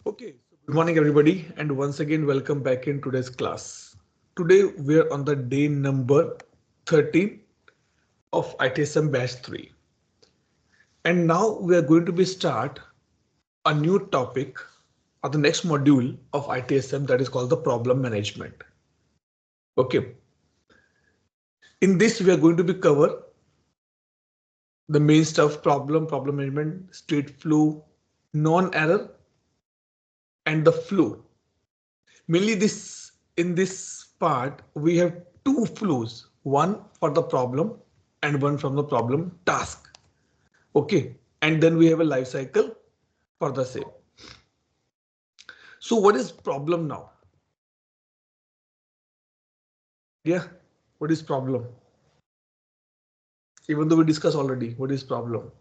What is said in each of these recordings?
Okay, so good morning everybody, and once again welcome back in today's class. Today we're on the day number 13 of ITSM batch 3. And now we are going to be start a new topic or the next module of ITSM, that is called the problem management. Okay, in this we are going to be cover the main stuff: problem management, state flow, non-error, and the flow. Mainly this in this part we have two flows, one for the problem and one from the problem task. Okay, and then we have a life cycle for the same. So what is problem now? Yeah, what is problem? Even though we discussed already, what is problem?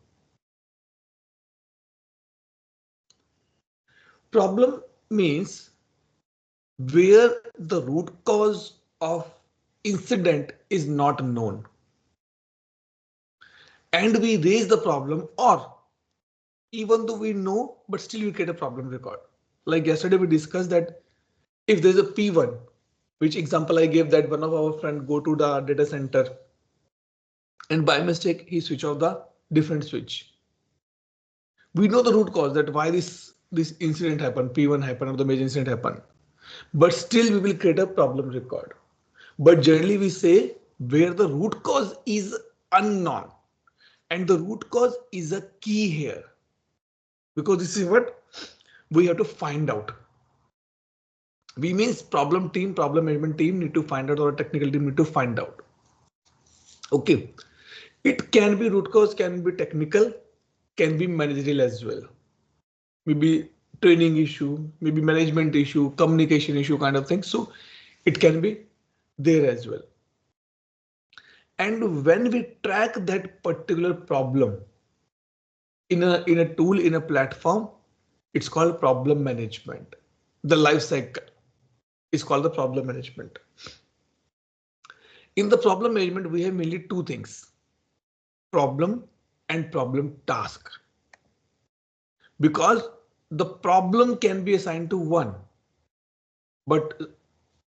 Problem means where the root cause of incident is not known, and we raise the problem, or even though we know, but still we get a problem record. Like yesterday we discussed that if there's a P1, which example I gave, that one of our friend go to the data center and by mistake he switch off the different switch. We know the root cause, that why this incident happened, P1 happened, or the major incident happened, but still we will create a problem record. But generally we say where the root cause is unknown, and the root cause is a key here, because this is what we have to find out. We means problem management team need to find out, or technical team need to find out. Okay, it can be root cause, can be technical, can be managerial as well. Maybe training issue, maybe management issue, communication issue kind of thing. So it can be there as well. And when we track that particular problem in a tool, in a platform, it's called problem management. The life cycle is called the problem management. In the problem management, we have mainly two things: problem and problem task. Because the problem can be assigned to one, but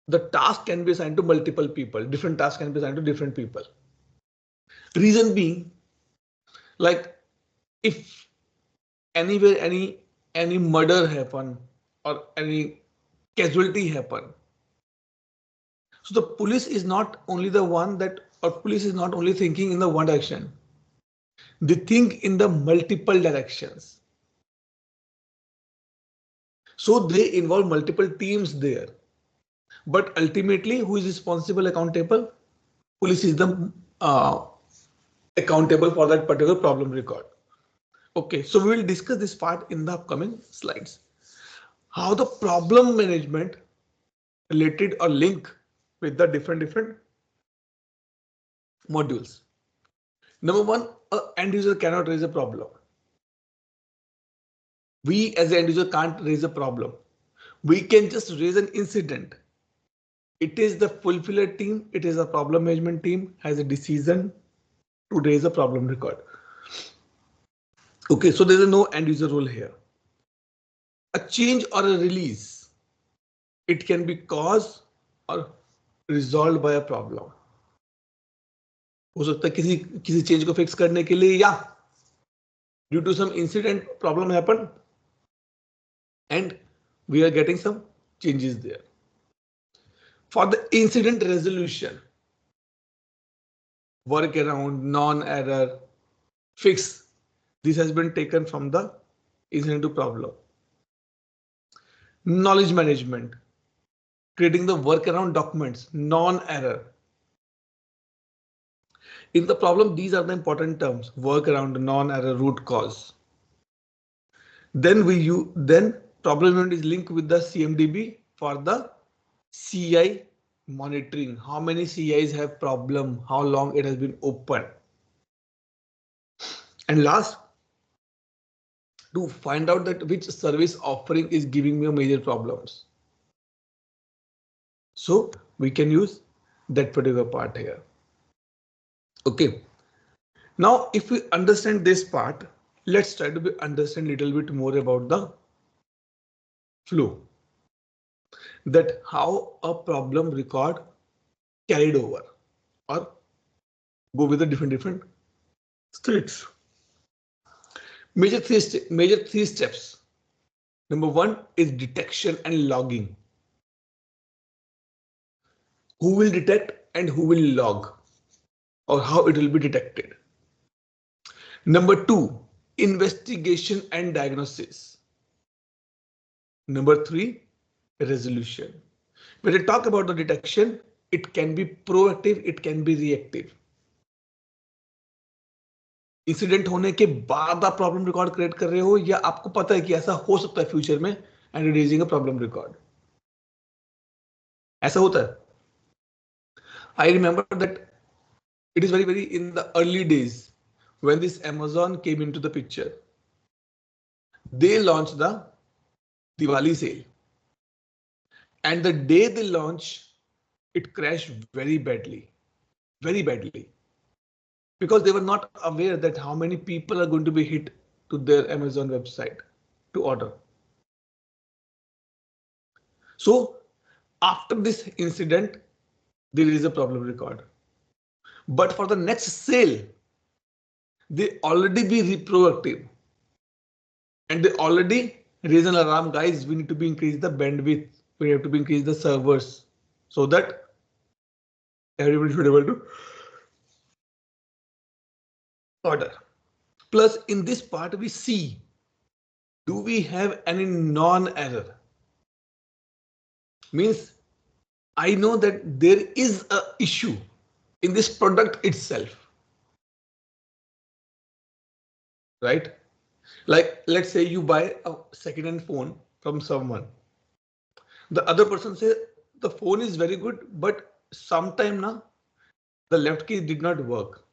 the task can be assigned to multiple people. Different tasks can be assigned to different people. Reason being, like if anywhere any murder happen or any casualty happen, so the police is not only the one that, or police is not only thinking in the one direction. They think in the multiple directions. So they involve multiple teams there. But ultimately, who is responsible, accountable? Police is the accountable for that particular problem record. Okay, so we will discuss this part in the upcoming slides. How the problem management related or link with the different modules. Number one, an end user cannot raise a problem. We as an end user can't raise a problem. We can just raise an incident. It is the fulfiller team, it is a problem management team has a decision to raise a problem record. Okay, so there is no end user role here. A change or a release, it can be caused or resolved by a problem. हो सकता है किसी change को fix करने के लिए, या due to some incident problem happen and we are getting some changes there. For the incident resolution, workaround, non-error, fix, this has been taken from the incident to problem. Knowledge management, creating the workaround documents, non-error. In the problem, these are the important terms: workaround, non-error, root cause. Then problem management is linked with the CMDB for the CI monitoring. How many CIs have problem? How long it has been open? And last, to find out that which service offering is giving me major problems. So we can use that particular part here. Okay. Now, if we understand this part, let's try to understand a little bit more about the flow, that how a problem record carried over or go with the different states. Major three steps. Number one is detection and logging. Who will detect and who will log, or how it will be detected. Number two, investigation and diagnosis. Number three, resolution. When I talk about the detection, it can be proactive, it can be reactive. Incident होने के बाद आप problem record create कर रहे हो या आपको पता है कि ऐसा हो सकता है फ्यूचर में and releasing a problem record, ऐसा होता है. I remember that it is very in the early days when this Amazon came into the picture. They launched the Diwali sale, and the day they launched, it crashed very badly, because they were not aware that how many people are going to be hit to their Amazon website to order. So after this incident, there is a problem record. But for the next sale, they already be proactive and they already raise an alarm, guys, we need to be increase the bandwidth, we have to be increase the servers so that everybody should be able to order. Plus in this part we see, do we have any non-error? Means I know that there is a issue in this product itself, right? Like let's say you buy a second-hand phone from someone. The other person says the phone is very good, but sometime now the left key did not work.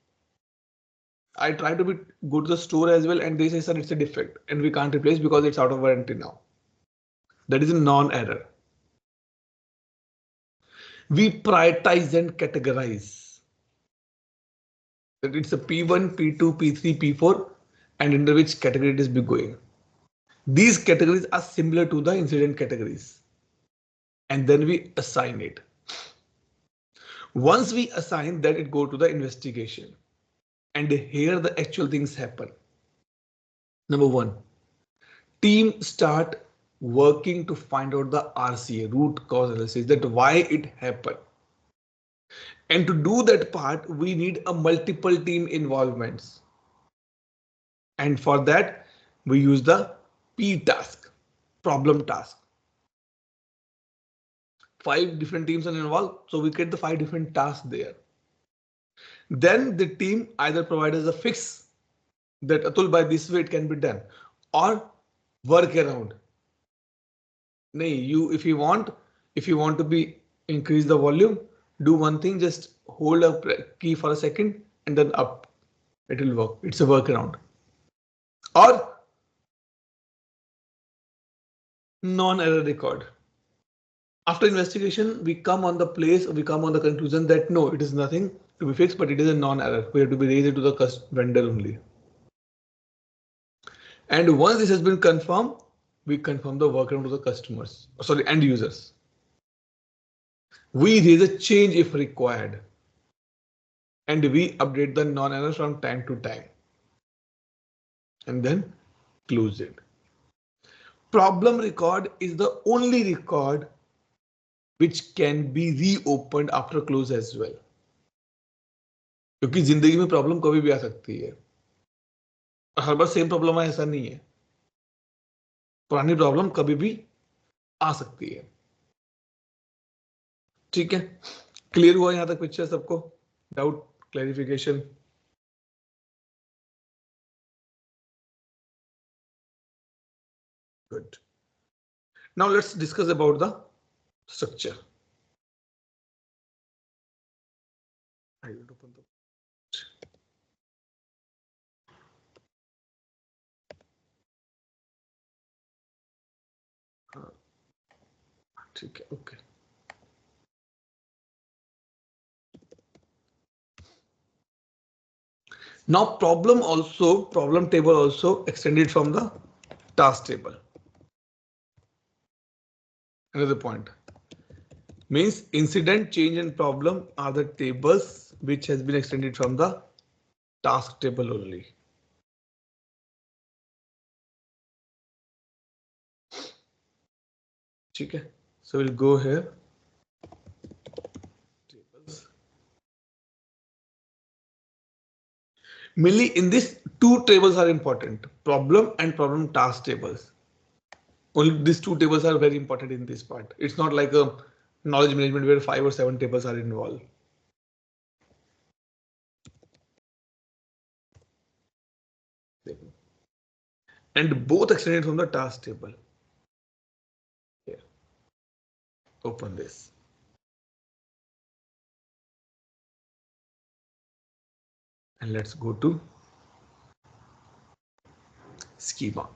I try to go to the store as well and they say, sir, it's a defect and we can't replace because it's out of warranty now. That is a non-error. We prioritize and categorize. That it's a P1, P2, P3, P4 and under which category it is be going. These categories are similar to the incident categories. And then we assign it. Once we assign that, it go to the investigation. And here the actual things happen. Number one, team start working to find out the RCA, root cause analysis, that why it happened. And to do that part, we need a multiple team involvements. And for that, we use the Ptask, problem task. 5 different teams are involved, so we get the 5 different tasks there. Then the team either provides us a fix that Atul, by this way it can be done, or work around. If you want to be increase the volume, do one thing, just hold a key for a second and then up, it will work. It's a workaround. Or non-error record. After investigation, we come on the place, we come on the conclusion that no, it is nothing to be fixed, but it is a non-error. We have to be raised to the vendor only. And once this has been confirmed, we confirm the workaround to the customers, sorry, end users. We raise a change if required. And we update the non-errors from time to time. And then close it. Problem record is the only record which can be reopened after close as well. क्योंकि जिंदगी में problem कभी भी आ सकती है, हर बार same problem है ऐसा नहीं है, पुरानी प्रॉब्लम कभी भी आ सकती है. ठीक है, क्लियर हुआ यहां तक पिक्चर सबको? Doubt, clarification? Good. Now let's discuss about the structure. I will open the okay. Now problem table also extended from the task table. Another point means incident, change and problem are the tables which has been extended from the task table only. Okay, so we'll go here. Tables. Mainly in this, two tables are important: problem and problem task tables. Only these two tables are very important in this part. It's not like a knowledge management where 5 or 7 tables are involved. And both extended from the task table. Here, open this. And let's go to schema.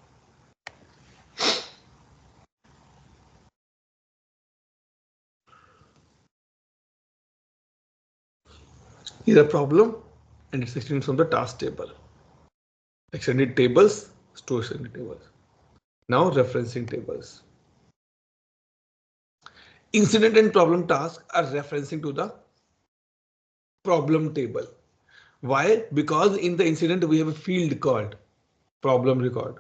Here's a problem and it's extended from the task table. Extended tables, store extended tables. Now referencing tables. Incident and problem task are referencing to the problem table. Why? Because in the incident we have a field called problem record.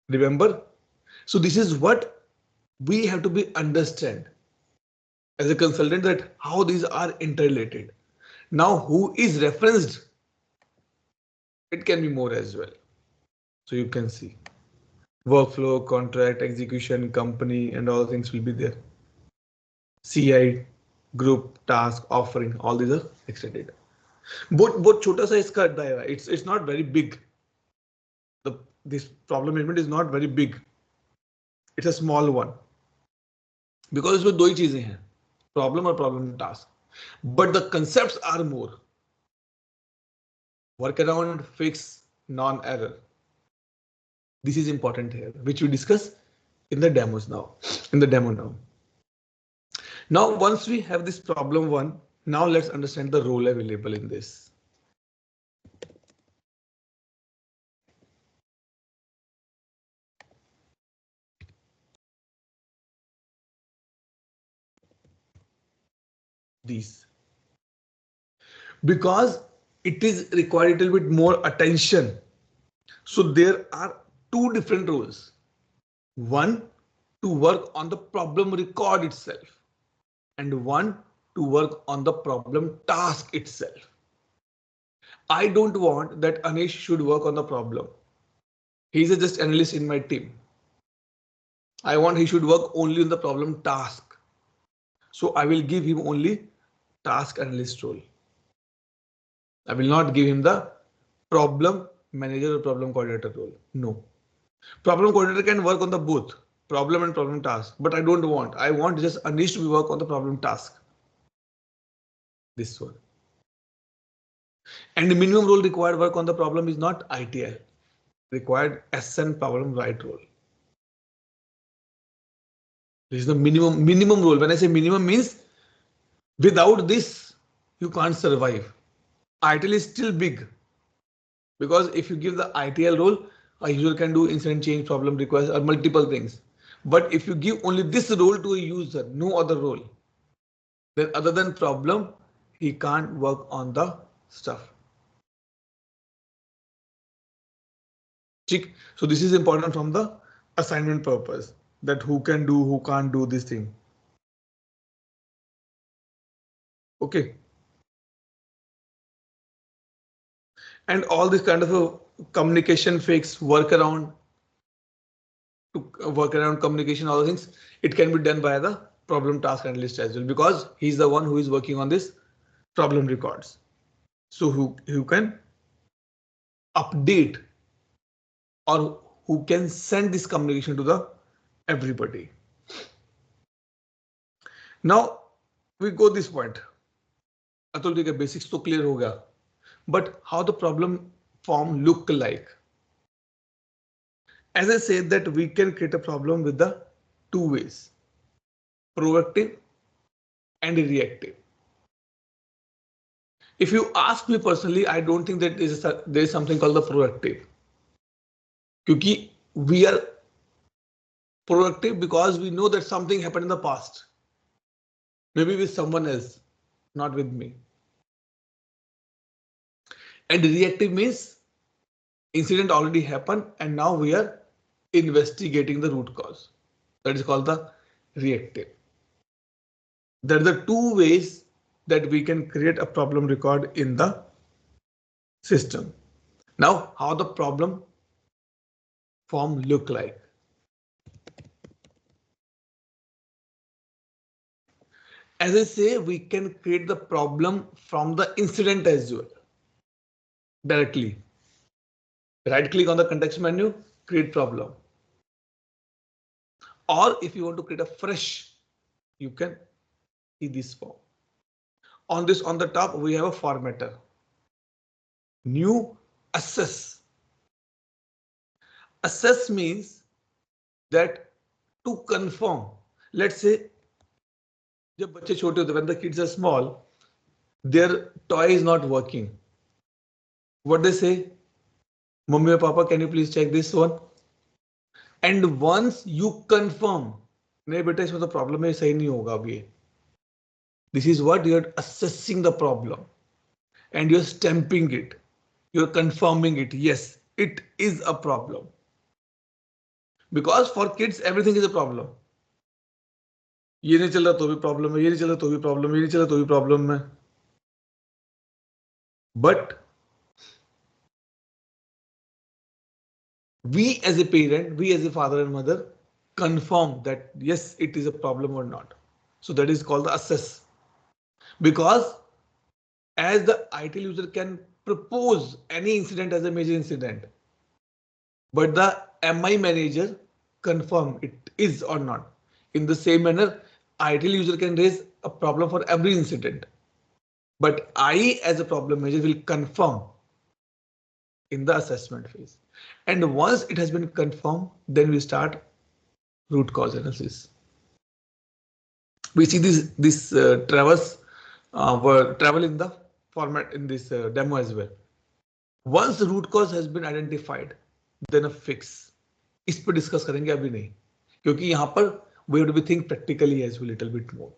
Remember? So this is what we have to be understand as a consultant, that how these are interrelated. Now who is referenced? It can be more as well. So you can see workflow, contract, execution, company, and all things will be there. CI, group, task, offering, all these are extended. Both छोटा सा इसका दायरा, it's not very big. This problem management is not very big. It's a small one. Because इसमें दो ही चीजें हैं, problem और problem task. But the concepts are more. Workaround, fix, non-error. This is important here, which we discuss in the demos now. In the demo now. Now, once we have this problem one, now let's understand the role available in this. These. Because it is required a little bit more attention. So there are two different roles. One, to work on the problem record itself, and one to work on the problem task itself. I don't want that Anish should work on the problem. He's a just analyst in my team. I want he should work only on the problem task. So I will give him only task analyst role. I will not give him the problem manager or problem coordinator role. No. Problem coordinator can work on the both problem and problem task, but I don't want. I want just Anish to work on the problem task. This one. And the minimum role required work on the problem is not ITL. Required SN problem right role. This is the minimum role. When I say minimum means without this, you can't survive. ITL is still big. Because if you give the ITL role, a user can do incident change, problem request, or multiple things. But if you give only this role to a user, no other role, then other than problem, he can't work on the stuff. So this is important from the assignment purpose, that who can do, who can't do this thing. Okay. And all this kind of a communication fix, workaround, communication, all the things, it can be done by the problem task analyst as well, because he's the one who is working on this problem records. So who can update or who can send this communication to the everybody. Now we go this point. Atul ठीक है, basics तो clear होगा. But how the problem form look like? As I said that we can create a problem with the two ways, proactive and reactive. If you ask me personally, I don't think that there is something called the proactive. Because we are Proactive because we know that something happened in the past. Maybe with someone else, not with me. And reactive means incident already happened and now we are investigating the root cause. That is called the reactive. There are the two ways that we can create a problem record in the system. Now, how the problem form look like? As I say, we can create the problem from the incident as well. Directly. Right click on the context menu, create problem. Or if you want to create a fresh, you can see this form. On the top, we have a formatter. New assess. Assess means that to confirm. Let's say, जब बच्चे छोटे होते, when the kids are small, their toy is not working. What they say? Mummy or Papa, can you please check this one? And once you confirm, नहीं बेटा इसमें तो problem है, सही नहीं होगा अब ये. This is what you are assessing the problem, and you're stamping it. You're confirming it. Yes, it is a problem. Because for kids, everything is a problem. ये नहीं चल रहा तो भी problem है, ये नहीं चल रहा तो भी problem है, ये नहीं चल रहा तो भी problem है. But we as a parent, we as a father and mother confirm that yes, it is a problem or not. So that is called the assess. Because as the ITIL user can propose any incident as a major incident, but the MI manager confirm it is or not. In the same manner, ITIL user can raise a problem for every incident, but I as a problem manager will confirm in the assessment phase. And once it has been confirmed, then we start root cause analysis. We see this travel in the format in this demo as well. Once the root cause has been identified, then a fix. इस पर discuss करेंगे अभी नहीं, क्योंकि यहाँ पर we have to be think practically as well little bit more.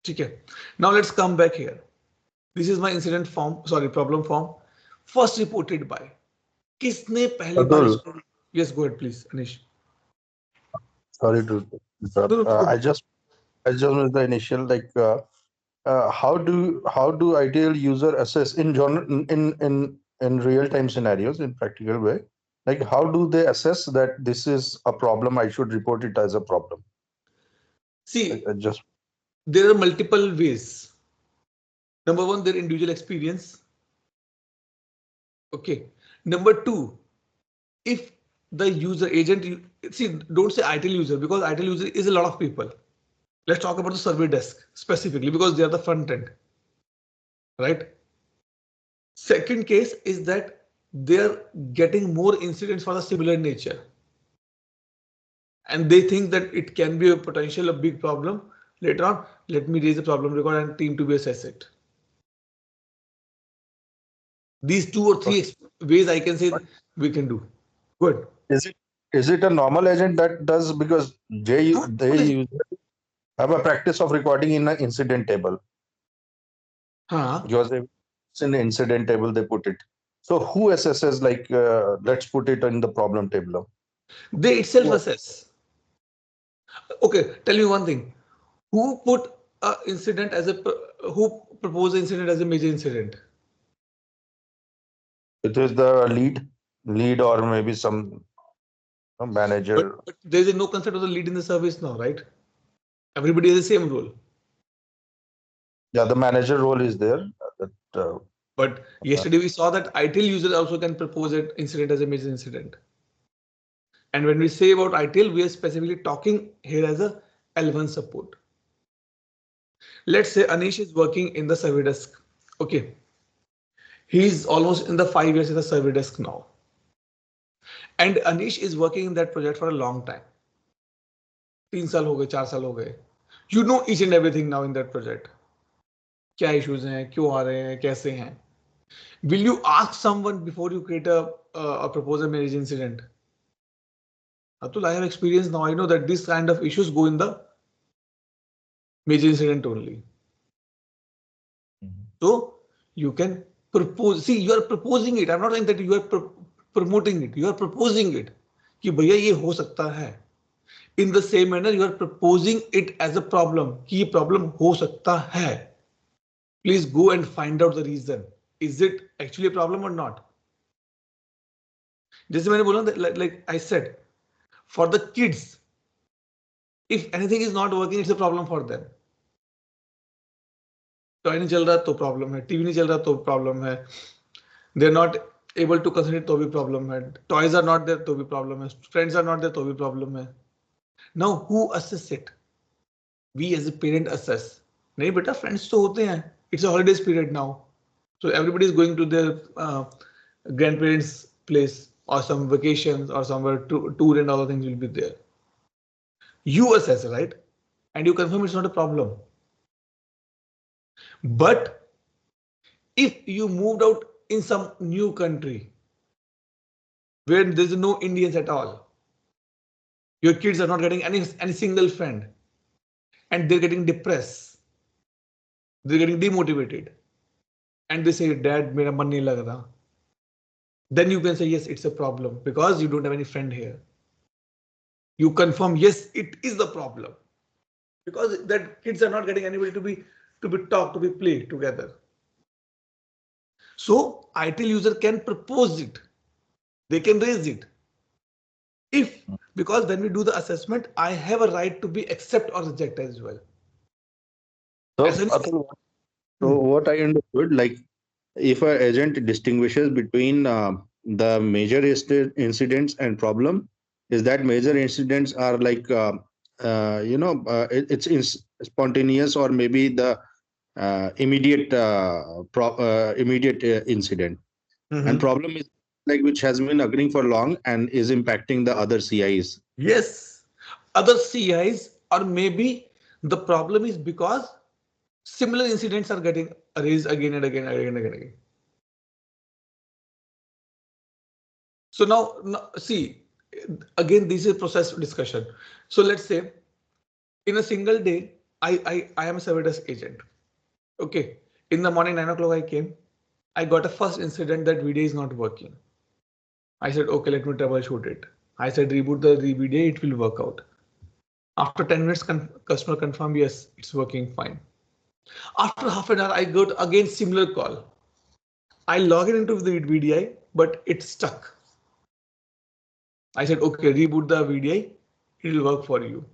ठीक है. Now let's come back here. This is my incident form, sorry, problem form. First reported by. किसने पहली बार? Yes, go ahead, please, Anish. Sorry to interrupt. I just missed the initial, like how do ITL user assess in real time scenarios in practical way? Like how do they assess that this is a problem? I should report it as a problem. See, there are multiple ways. Number one, their individual experience. Okay. Number two, if the user agent, see, don't say ITIL user because ITIL user is a lot of people. Let's talk about the survey desk specifically because they are the front end, right? Second case is that they're getting more incidents for the similar nature. And they think that it can be a big problem. Later on, let me raise a problem record and team to be assess it. These 2 or 3 ways I can say we can do. Good. Is it a normal agent that does, because they have a practice of recording in an incident table. Because in the incident table they put it. So who assesses, like let's put it in the problem table? They itself assess. Okay, tell me one thing. Who put a incident as who proposed the incident as a major incident? It is the lead or maybe some manager. But there is no concept of the lead in the service now, right? Everybody has the same role. Yeah, the manager role is there. But yesterday we saw that ITIL user also can propose an incident as a major incident. And when we say about ITIL, we are specifically talking here as a L1 support. Let's say Anish is working in the survey desk. Okay. He's almost in the 5 years in the survey desk now. And Anish is working in that project for a long time. 3 साल हो गए, 4 साल हो गए. You know each and everything now in that project. क्या issues हैं, क्यों आ रहे हैं, कैसे हैं. Will you ask someone before you create a propose a major incident? Atul, I have experience now. I know that this kind of issues go in the major incident only. So you can propose. See, you are proposing it. I'm not saying that you are promoting it. You are proposing it. कि भैया ये हो सकता है. In the same manner, you are proposing it as a problem. कि ये problem हो सकता है. Please go and find out the reason. Is it actually a problem or not? जैसे मैंने बोला, like I said, for the kids, if anything is not working, it's a problem for them. Toy नहीं चल रहा तो problem है, TV नहीं चल रहा तो प्रॉब्लम है, they are not able to concentrate तो भी प्रॉब्लम है, टॉयज आर नॉट देयर तो भी प्रॉब्लम है, फ्रेंड्स आर नॉट देयर तो भी प्रॉब्लम है. Now who assess it? We as a parent assess. नहीं बेटा, फ्रेंड्स तो होते हैं, it's a holidays period now, so everybody is going to their grand parents place or some vacations or somewhere tour and all the things will be there. You assess, right? And you confirm it's not a problem. But if you moved out in some new country where there's no Indians at all, your kids are not getting any single friend, and they're getting depressed, they're getting demotivated, and they say, Dad, mera man nahi lag raha. Then you can say, yes, it's a problem because you don't have any friend here. You confirm, yes, it is the problem because that kids are not getting anybody to be talk, to be play together. So ITIL user can propose it. They can raise it. If, because when we do the assessment, I have a right to be accept or reject as well. So, As an- Atul, so what I understood, like if an agent distinguishes between the major incidents and problem, is that major incidents are like it's spontaneous or maybe the immediate incident, and problem is like which has been occurring for long and is impacting the other CIs. Yes, other CIs, or maybe the problem is because similar incidents are getting raised again and again and again and again. So now see, again, this is a process discussion. So let's say in a single day, I am a survey desk agent. Okay, in the morning 9 o'clock I came. I got a first incident that VDA is not working. I said, okay, let me troubleshoot it. I said, reboot the VDA, it will work out. After 10 minutes, customer confirmed, yes, it's working fine. After half an hour, I got again similar call. I log in into the VDI, but it's stuck. I said, okay, reboot the VDI, it will work for you.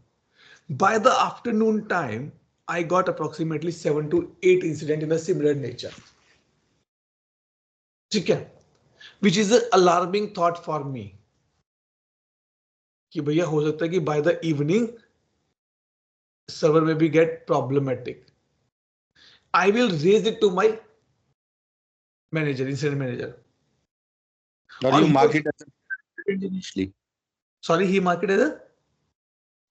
By the afternoon time, I got approximately 7 to 8 incidents in a similar nature. Which is an alarming thought for me. कि भैया हो सकता है कि by the evening server may be get problematic. I will raise it to my manager, incident manager. Or you mark it as initially. Sorry, he marked it as a?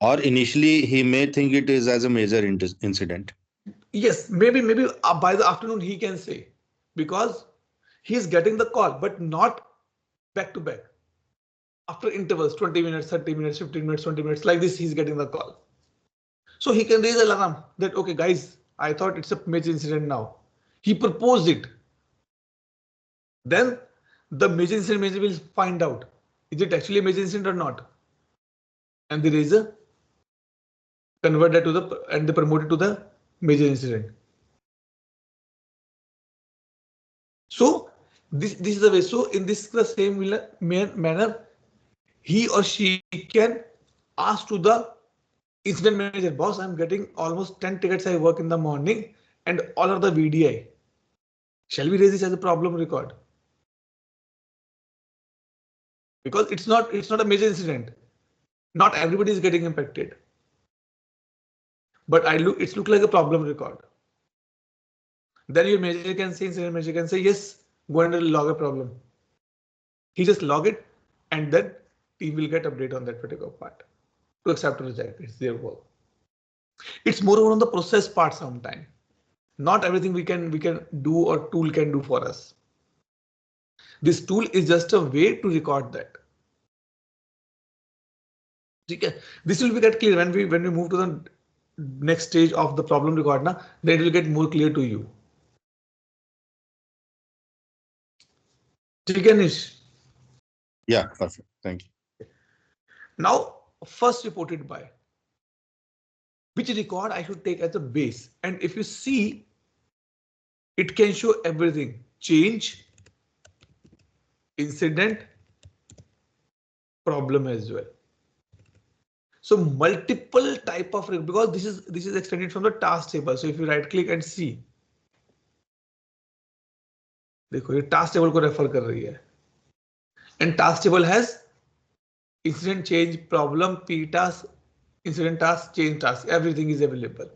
Or initially he may think it is as a major incident. Yes, maybe by the afternoon he can say, because he's getting the call, but not back to back. After intervals, 20 minutes, 30 minutes, 15 minutes, 20 minutes, like this, he's getting the call. So he can raise an alarm that, okay, guys, I thought it's a major incident now. He proposed it. Then the major incident manager will find out, is it actually a major incident or not? And the raiser convert that to the, and they promote it to the major incident. So this is the way. So in this the same manner, he or she can ask to the incident manager, boss, I'm getting almost 10 tickets I work in the morning and all are the VDI. Shall we raise this as a problem record? Because it's not a major incident. Not everybody is getting impacted. But it's look like a problem record. Then your manager can say, incident manager can say, yes, go and log a problem. He just log it, and then team will get update on that particular part to accept or reject. It's their work. It's more on the process part sometimes. Not everything we can do or tool can do for us. This tool is just a way to record that. Okay. This will be get clear when we move to the next stage of the problem record now, then it will get more clear to you. ठीक है निश? Yeah, perfect. Thank you. Now first reported by which record I should take as a base, and if you see it can show everything: change, incident, problem as well. So multiple type of, because this is extended from the task table. So if you right click and see, देखो ये task table को refer कर रही है, and task table has incident, change, problem, p task, incident task, change task, everything is available.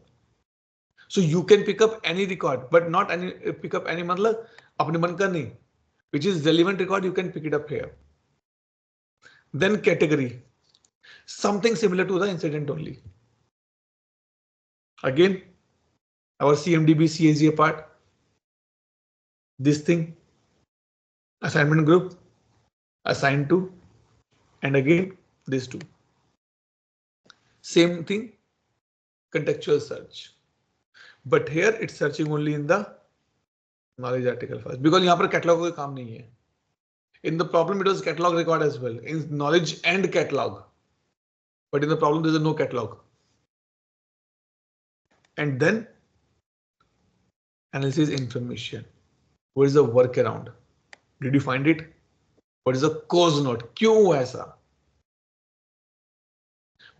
So you can pick up any record, but not any pick up any मतलब अपने मन का नहीं, which is relevant record you can pick it up here. Then category, something similar to the incident only. Again, our CMDB CAGA part, this thing, assignment group, assigned to, and again this two. Same thing, contextual search, but here it's searching only in the knowledge article first, because यहाँ पर catalog का काम नहीं है. In the problem it was catalog record as well, in knowledge and catalog, but in the problem there is no catalog. And then analysis information. What is the workaround? Did you find it? What is the cause note? क्यों हुआ ऐसा?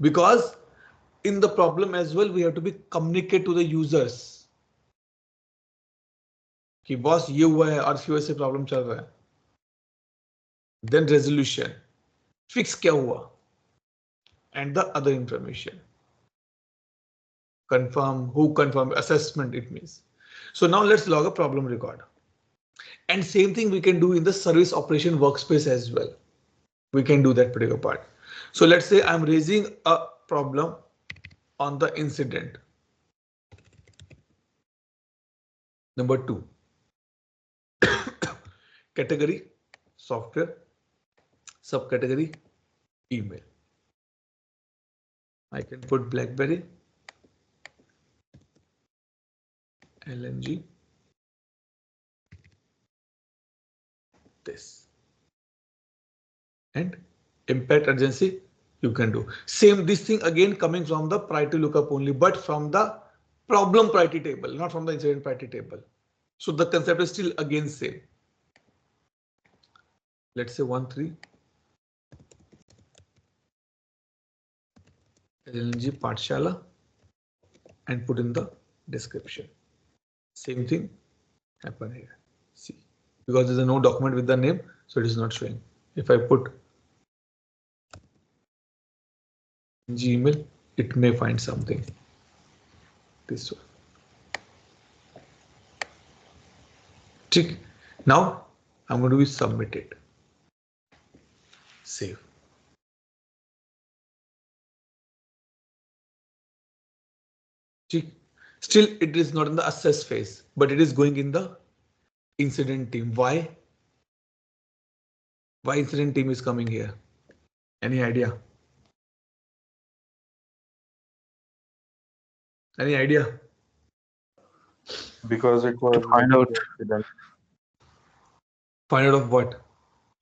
Because in the problem as well we have to be communicate to the users कि boss ये हुआ है और इस वजह से प्रॉब्लम चल रहा है. Then resolution, fix क्या हुआ, and the other information. Confirm, who confirm, assessment it means. So now let's log a problem record. And same thing we can do in the service operation workspace as well. We can do that particular part. So let's say I'm raising a problem on the incident. Number 2. Category, software. Subcategory, email. I can put BlackBerry, LNG, this. And impact urgency, you can do. Same this thing again coming from the priority lookup only, but from the problem priority table, not from the incident priority table. So the concept is still again same. Let's say 1.3. LNG Pathshala and put in the description. Same thing happen here. See, because there's no document with the name, so it is not showing. If I put Gmail, it may find something. This one. Tick. Now I'm going to be submitted. Save. Tick. Still, it is not in the assess phase, but it is going in the incident team. Why? Why incident team is coming here? Any idea? Any idea? Because it was To find out. Find out of what?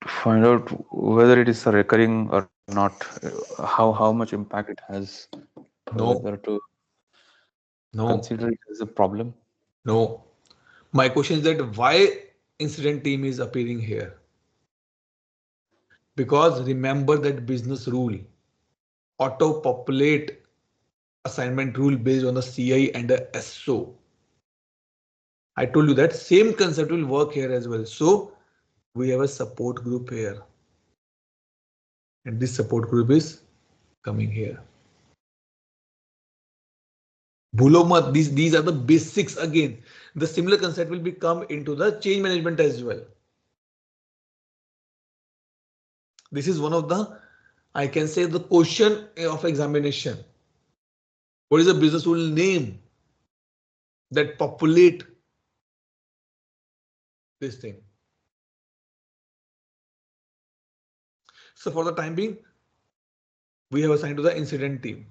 Find out whether it is a recurring or not. How much impact it has. No. Whether to No. consider it as a problem. No. My question is that why incident team is appearing here? Because remember that business rule, auto populate assignment rule based on the CI and the SO. I told you that same concept will work here as well. So we have a support group here. And this support group is coming here. Bhulo mat, these are the basics again. The similar concept will become into the change management as well. This is one of the, I can say, the question of examination. What is the business rule name that populate this thing? So for the time being, we have assigned to the incident team.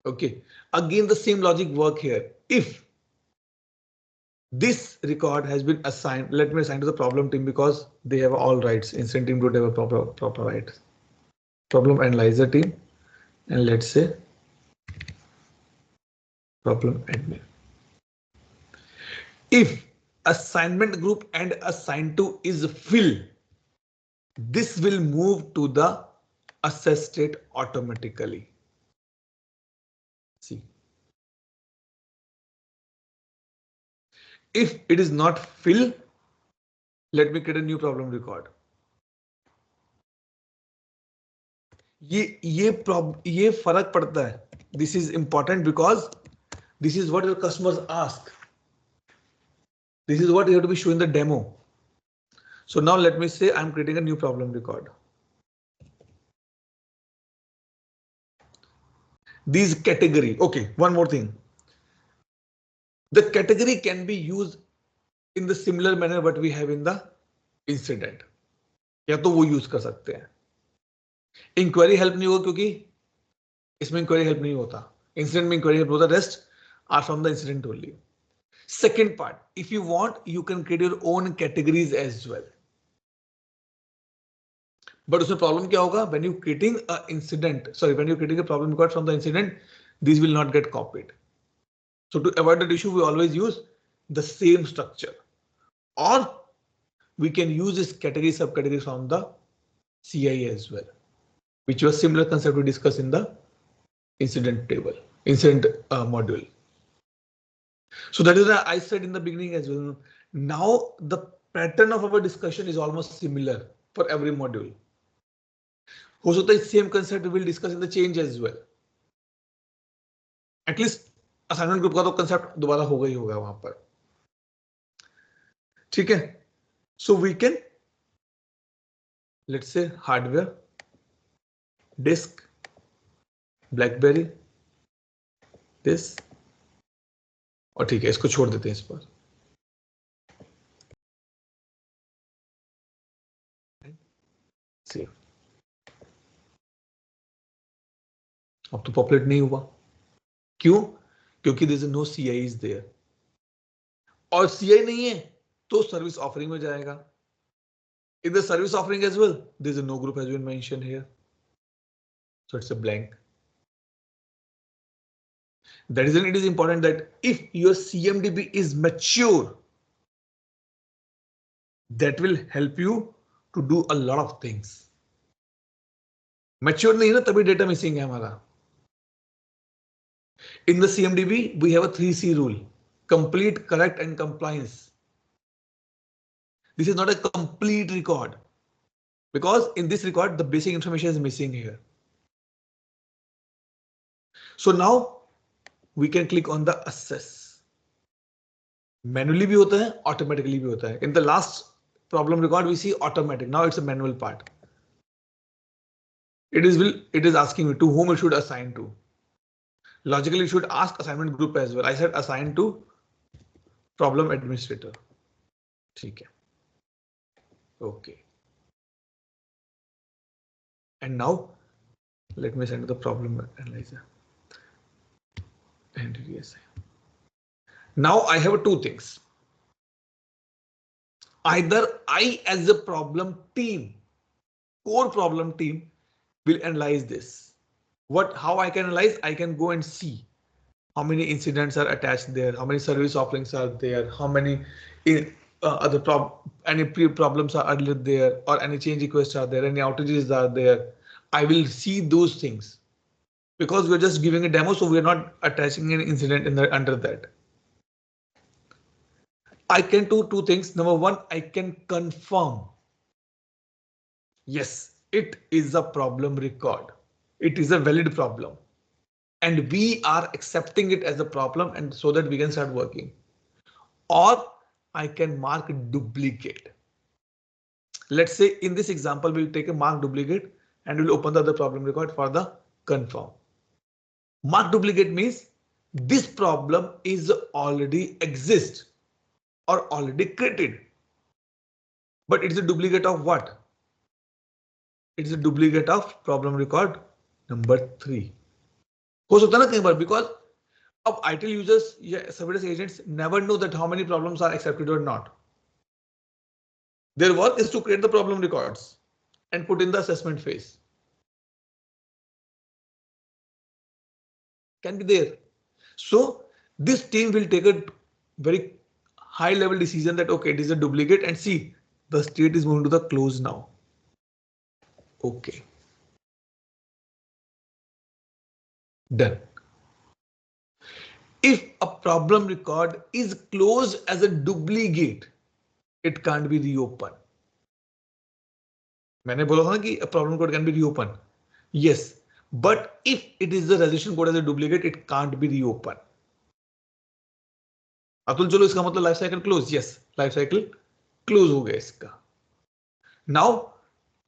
Okay, again the same logic work here. If this record has been assigned, let me assign to the problem team because they have all rights. Incident team don't have a proper rights. Problem analyzer team, and let's say problem admin. If assignment group and assigned to is fill, this will move to the assess state automatically. See, if it is not fill, let me create a new problem record. ये फर्क पड़ता है. This is important because this is what your customers ask. This is what you have to be showing the demo. So now let me say I'm creating a new problem record. These category. Okay, one more thing. The category can be used in the similar manner what we have in the incident. या तो वो use कर सकते हैं. Inquiry help नहीं होगा क्योंकि इसमें इंक्वायरी हेल्प नहीं होता. इंसिडेंट में इंक्वायरी हेल्प होता. Rest are from the incident only. Second part, if you want, you can create your own categories as well. But उसमें problem क्या होगा? When you creating a incident, sorry, when you creating a problem record from the incident, these will not get copied. So to avoid that issue, we always use the same structure, or we can use this category subcategory from the CIS as well, which was similar concept we discussed in the incident table, incident module. So that is why I said in the beginning as well. Now the pattern of our discussion is almost similar for every module. हो सकता है same concept we will discuss in the change as well. At least assignment group का तो concept दोबारा होगा ही होगा वहां पर. ठीक है. So we can, let's say hardware, disk, BlackBerry, this. और ठीक है, इसको छोड़ देते हैं इस पर. सेव. अब तो पॉपुलेट नहीं हुआ. क्यों? क्योंकि there is no CI is there. और CI नहीं है तो सर्विस ऑफरिंग में जाएगा. In the service offering as well, there is no group has been mentioned here. So it's a blank. That is, it is important that if your CMDB is mature, that will help you to do a lot of things. Mature नहीं ना तभी data missing है हमारा. In the CMDB, we have a 3C rule: complete, correct, and compliance. This is not a complete record because in this record the basic information is missing here. So now we can click on the assess. Manually भी होता है, automatically भी होता है. In the last problem record we see automatic. Now it's a manual part. It is asking me to whom it should assign to. Logically it should ask assignment group as well. I said assign to problem administrator. ठीक है. Okay. And now let me send the problem analyzer. And yes. Now I have two things. Either I as a problem team, core problem team, will analyze this. How I can analyze? I can go and see how many incidents are attached there, how many service offerings are there, how many any problems are earlier there, or any change requests are there, any outages are there. I will see those things because we're just giving a demo, so we're not attaching an incident under that. I can do two things. Number one, I can confirm. Yes, it is a problem record. It is a valid problem. And we are accepting it as a problem, and so that we can start working. Or I can mark duplicate. Let's say in this example, we'll take a mark duplicate and we'll open the other problem record for the confirm. Mark duplicate means this problem is already exist or already created. But it's a duplicate of what? It is a duplicate of problem record number 3. हो सकता है ना कई बार, because of ITIL users, service agents never know that how many problems are accepted or not. Their work is to create the problem records and put in the assessment phase. Can be there. So this team will take a very high level decision that okay, it is a duplicate, and see the state is moving to the close now. Okay. Done. If a problem record is closed as a duplicate, it can't be reopened. मैंने बोला था ना कि a problem code can be reopened. Yes, but if it is the resolution code as a duplicate, it can't be reopened. Atul चलो इसका मतलब life cycle close. Yes, life cycle close हो गया इसका. Now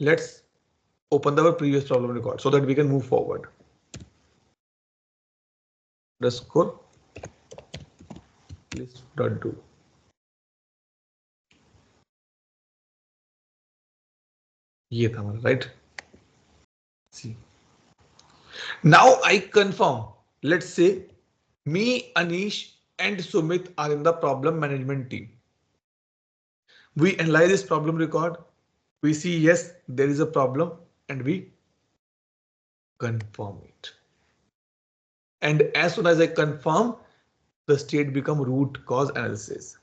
let's open the previous problem record so that we can move forward. Underscore list.do. ये था हमारा, right? See. Now I confirm. Let's say me, Anish, and Sumit are in the problem management team. We analyze this problem record. We see yes, there is a problem, and we confirm it. And as soon as I confirm, the state become root cause analysis.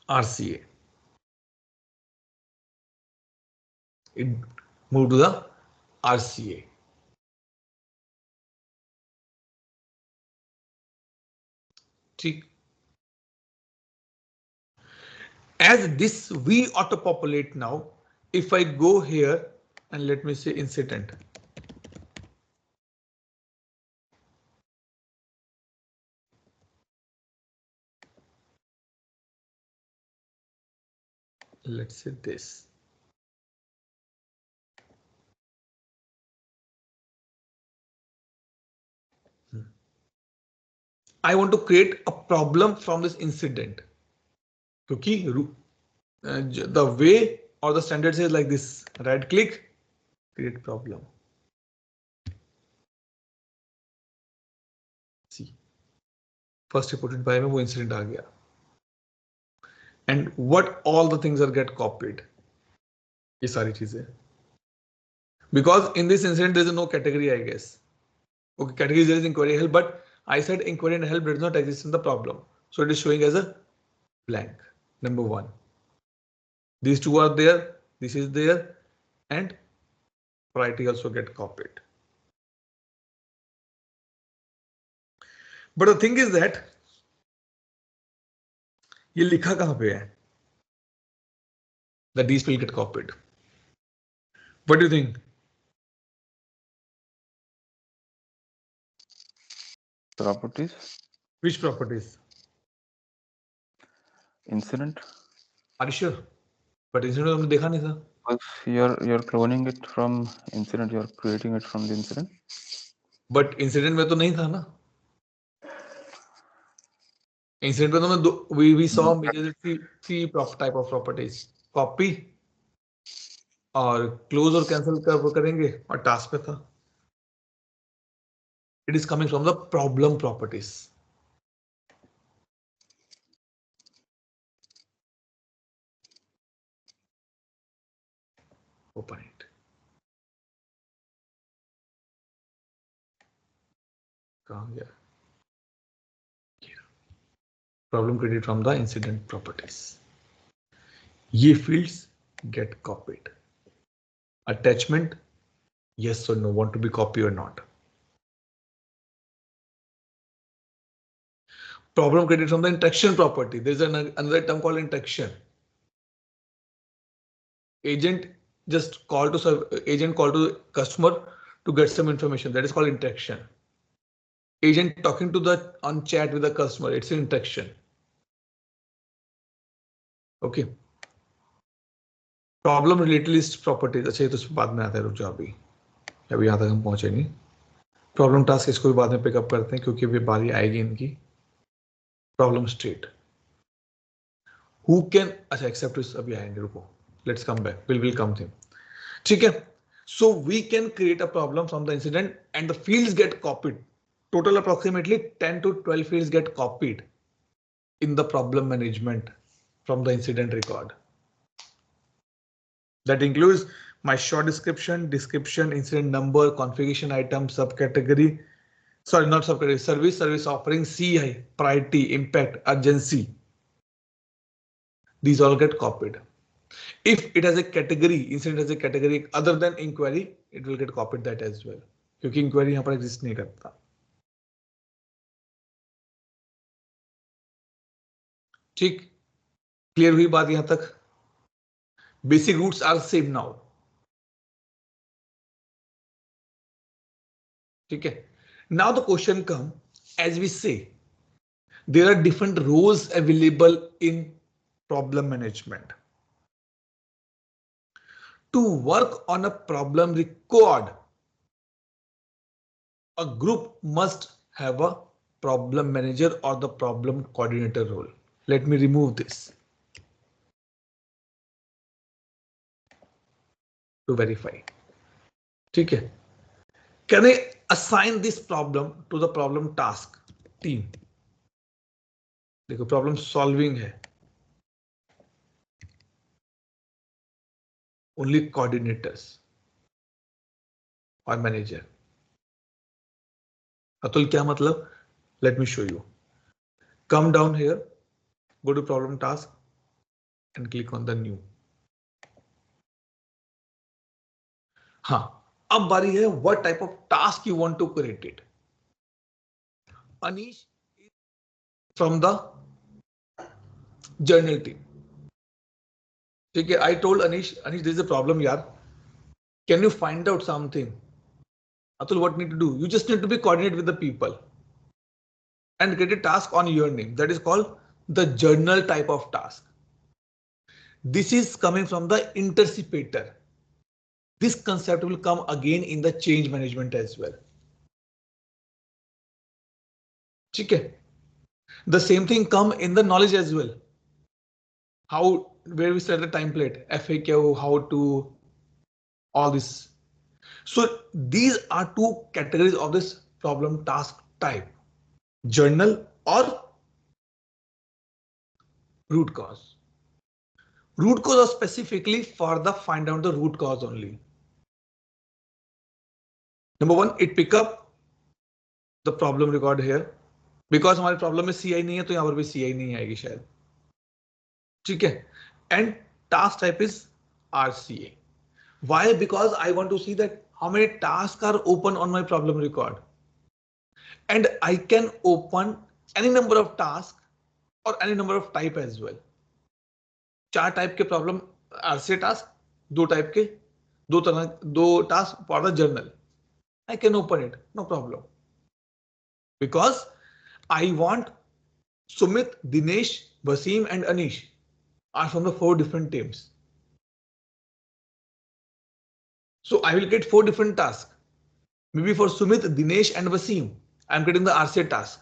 RCA. It moved to the RCA. ठीक. As this we auto populate now, if I go here and let me say incident. Let's say this. I want to create a problem from this incident. क्योंकि the way or the standard says like this, right click, create problem. See, first reported by में वो incident आ गया. And what all the things are get copied. ये सारी चीजें. Because in this incident there is no category, I guess. Okay, category there is inquiry help, but I said inquiry and help does not exist in the problem. So it is showing as a blank. Number 1. These two are there, this is there, and priority also get copied. But the thing is that ये लिखा कहां पे है? That these will get copied. What do you think? Properties. Which properties? Incident. Are you sure? But incident हमने देखा नहीं था. You're cloning it from incident. You're creating it from the incident. But incident में तो नहीं था ना. Incident में तो मैं we saw major three type of properties. Copy और close और cancel करेंगे और task पे था. It is coming from the problem properties. Open it. कहाँ गया? Problem created from the incident properties. ये fields get copied. Attachment, yes or no, want to be copied or not. Problem created from the interaction property. There is another term called interaction. Agent call to customer to get some information. That is called interaction. Agent talking to on chat with the customer. It's an interaction. Okay. Problem related list properties. अच्छा ये तो बाद में आता है, रुक जाओ अभी यहाँ तक हम पहुंचे नहीं. प्रॉब्लम टास्क इसको भी बाद में पिकअप करते हैं क्योंकि अभी बारी आएगी इनकी. Problem state. Who can अच्छा एक्सेप्ट अभी आएंगे, रुको. Let's come back. We'll come to him. Okay. So we can create a problem from the incident and the fields get copied. Total approximately 10 to 12 fields get copied in the problem management from the incident record. That includes my short description, incident number, configuration item, subcategory, sorry, not subcategory, service offering, CI, priority, impact, urgency. These all get copied. If it has a category, incident has a category other than inquiry, it will get copied that as well. क्योंकि inquiry यहाँ पर exist नहीं करता. ठीक, clear हुई बात यहाँ तक? Basic roots are same now. ठीक है. Now the question comes, as we say, there are different roles available in problem management. To work on a problem record, a group must have a problem manager or the problem coordinator role. Let me remove this to verify. ठीक है. Can I assign this problem to the problem task team? देखो problem solving है. Only coordinators or manager. Atul क्या मतलब? Let me show you. Come down here, go to problem task and click on the new. हाँ, अब बारी है what type of task you want to create it. Anish from the journal team. ठीक है, I told Anish, there is a problem यार. Can you find out something? Atul, what need to do? You just need to be coordinated with the people and get a task on your name. That is called the journal type of task. This is coming from the intercipator. This concept will come again in the change management as well. Okay. The same thing come in the knowledge as well. How, where we set the template, FAQ, how to, all this. So these are two categories of this problem task type, journal or root cause. Root cause is specifically for the find out the root cause only. Number one, it pick up the problem record here. Because हमारे problem में CI नहीं है तो यहाँ पर भी CI नहीं आएगी शायद. ठीक है. And task type is RCA. Why? Because I want to see that how many tasks are open on my problem record. And I can open any number of tasks or any number of type as well. 4 type के problem RCA task, 2 type के दो task for the journal. I can open it, no problem. Because I want Sumit, Dinesh, Wasim and Anish are from the 4 different teams. So I will get 4 different tasks. Maybe for Sumit, Dinesh and Wasim, I'm getting the RCA task.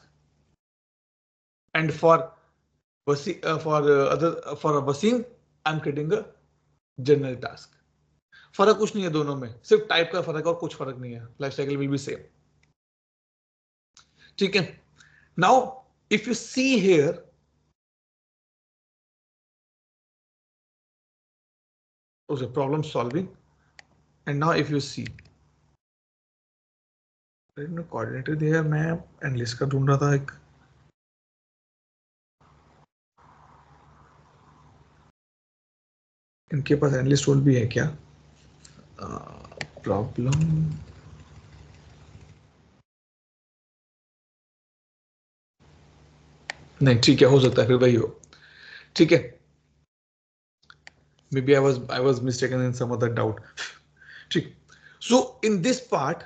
And for Wasim, I'm getting a general task. फर्क कुछ नहीं है दोनों में, सिर्फ type का फर्क है और कुछ फर्क नहीं है. Life cycle will be same. ठीक है. Now if you see here, okay, problem solving, and now if you see, coordinator दिया है, मैं एनालिस्ट का ढूंढ रहा था एक. इनके पास एनालिस्ट रोल भी है क्या? प्रॉब्लम नहीं. ठीक है, हो सकता है फिर वही हो. ठीक है. Maybe I was mistaken in some other doubt. So in this part,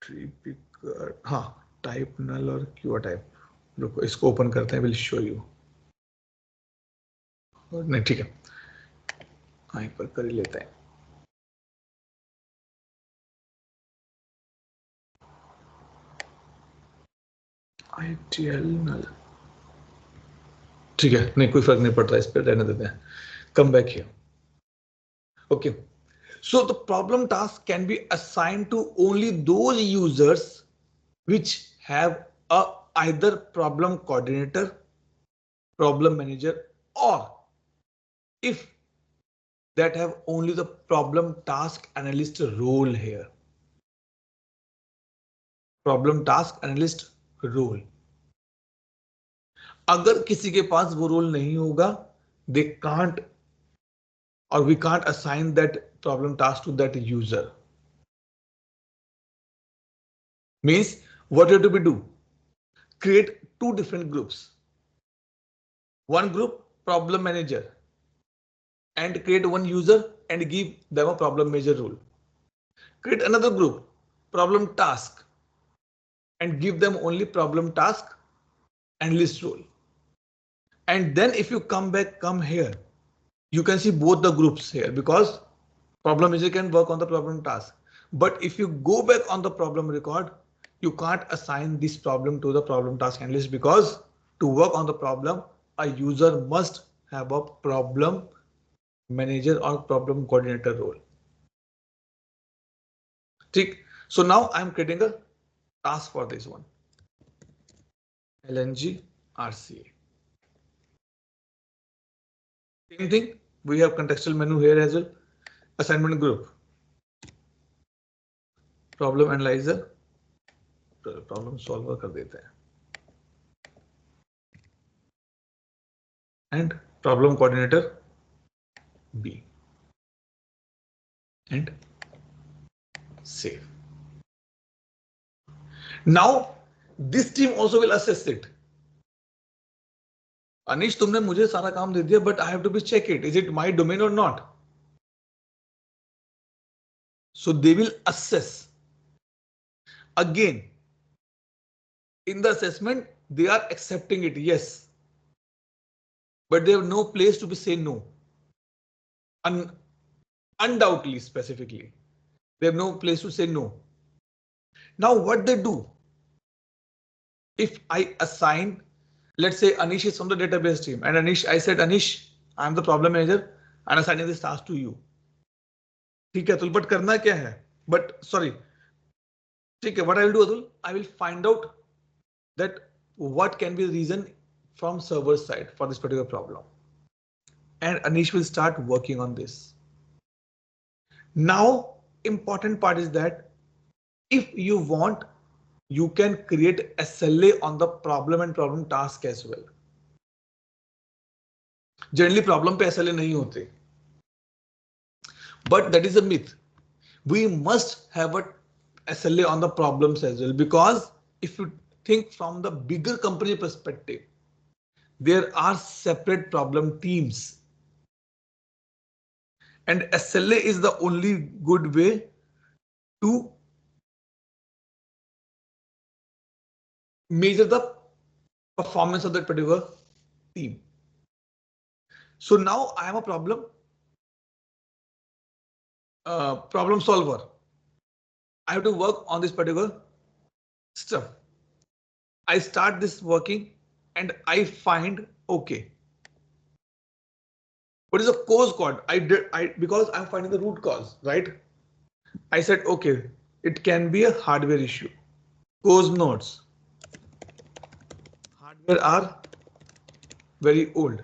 tree picker, हाँ, type null और QR type. लोग इसको ओपन करते हैं, will show you. नहीं ठीक है, हाँ एक बार कर ही लेते हैं. ITL null. ठीक है, नहीं कोई फर्क नहीं पड़ रहा इस पर, रहने देते हैं. Come back here. Okay. So the problem task can be assigned to only those users which have a either problem coordinator, problem manager, or if that have only the problem task analyst role here. Problem task analyst role. अगर किसी के पास वो role नहीं होगा, they can't or we can't assign that problem task to that user. Means what you have to do? Create two different groups. One group problem manager and create one user and give them a problem manager role. Create another group problem task and give them only problem task and list role. And then if you come here, you can see both the groups here because problem manager can work on the problem task. But if you go back on the problem record, you can't assign this problem to the problem task analyst because to work on the problem, a user must have a problem manager or problem coordinator role. So now I'm creating a task for this one. LNG RCA. Same thing. We have contextual menu here as well. Assignment group. Problem analyzer. Problem solver कर देते हैं. And problem coordinator B. And save. Now this team also will assess it. Anish, तुमने मुझे सारा काम दे दिया, but I have to be check it. Is it my domain or not? So they will assess. Again, in the assessment, they are accepting it, yes. But they have no place to be say no. Undoubtedly, specifically. They have no place to say no. Now what they do? If I assign, let's say Anish is from the database team and I said, Anish, I'm the problem manager and assigning this task to you. ठीक है Atul, but करना क्या है? But sorry. ठीक है, what I will do Atul, I will find out that what can be the reason from server side for this particular problem. And Anish will start working on this. Now, important part is that if you want, you can create SLA on the problem and problem task as well. Generally, problem पे SLA नहीं होते. But that is a myth. We must have a SLA on the problems as well, because if you think from the bigger company perspective, there are separate problem teams. And SLA is the only good way to measure the performance of that particular team. So now I am a problem solver. I have to work on this particular stuff. I start this working and I find, okay, what is the cause code? Because I'm finding the root cause, right? I said, okay, it can be a hardware issue. Cause nodes. Hardware are very old.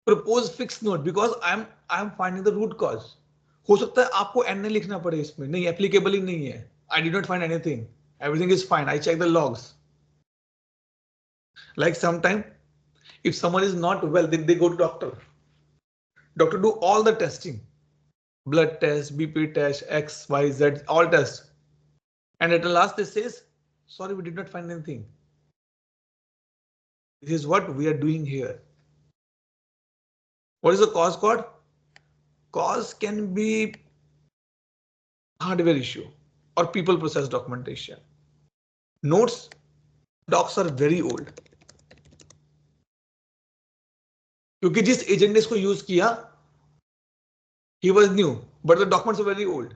Propose fixed node because I'm finding the root cause. हो सकता है आपको NN लिखना पड़े इसमें, नहीं applicable ही नहीं है. I did not find anything. Everything is fine. I check the logs. Like sometime, if someone is not well, then they go to doctor. Doctor do all the testing, blood test, BP test, X, Y, Z, all tests. And at the last, they says, sorry, we did not find anything. This is what we are doing here. What is the cause code? Cause can be hardware issue or people process documentation. Notes, docs are very old. क्योंकि जिस agent ने इसको use किया, he was new, but the documents are very old.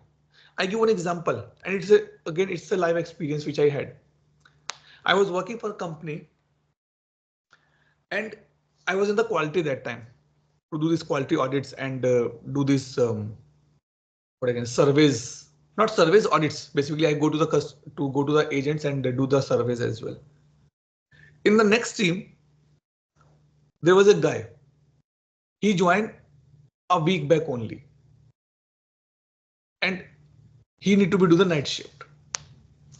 I give one example, and it's a live experience which I had. I was working for a company, and I was in the quality that time to do these quality audits and do this what again surveys, not surveys, audits. Basically, I go to the agents and do the surveys as well. In the next team, there was a guy. He joined a week back only, and he need to be do the night shift.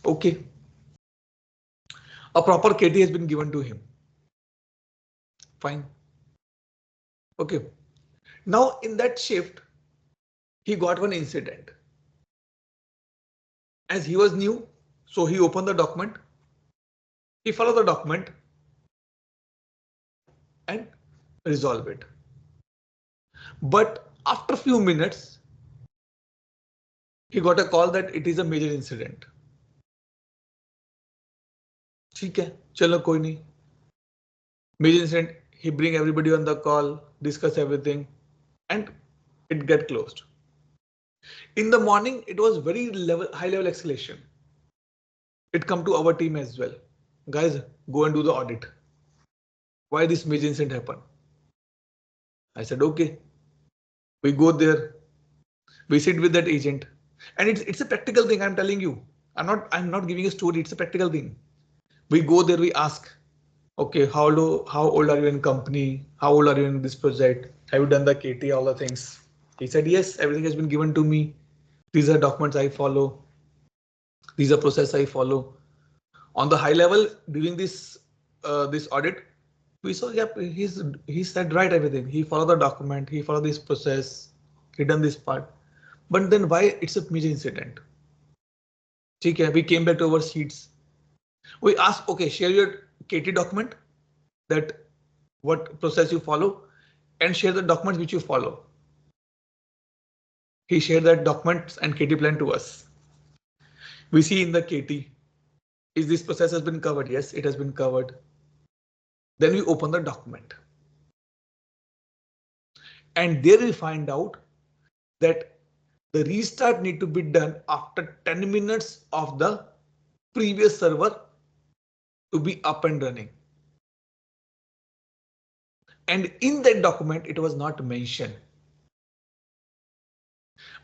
Okay. A proper KT has been given to him. Fine. Okay. Now in that shift, he got one incident. As he was new, so he opened the document. He followed the document and resolve it. But after few minutes, he got a call that it is a major incident. ठीक है, चलो कोई नहीं. Major incident. He bring everybody on the call, discuss everything, and it get closed. In the morning, it was very high level escalation. It come to our team as well. Guys, go and do the audit. Why this major incident happened? I said, okay. We go there. We sit with that agent. And it's a practical thing, I'm telling you. I'm not giving a story, it's a practical thing. We go there, we ask, okay, how old are you in company? How old are you in this project? Have you done the KT, all the things? He said, yes, everything has been given to me. These are documents I follow. These are process I follow. On the high level, during this audit, we saw, yep, he said right everything. He followed the document, he followed this process, he done this part. But then why it's a major incident? Okay, we came back to our sheets. We asked, okay, share your KT document, that what process you follow, and share the documents which you follow. He shared that documents and KT plan to us. We see in the KT, is this process has been covered? Yes, it has been covered. Then we open the document. And there we find out that the restart need to be done after 10 minutes of the previous server to be up and running. And in that document, it was not mentioned.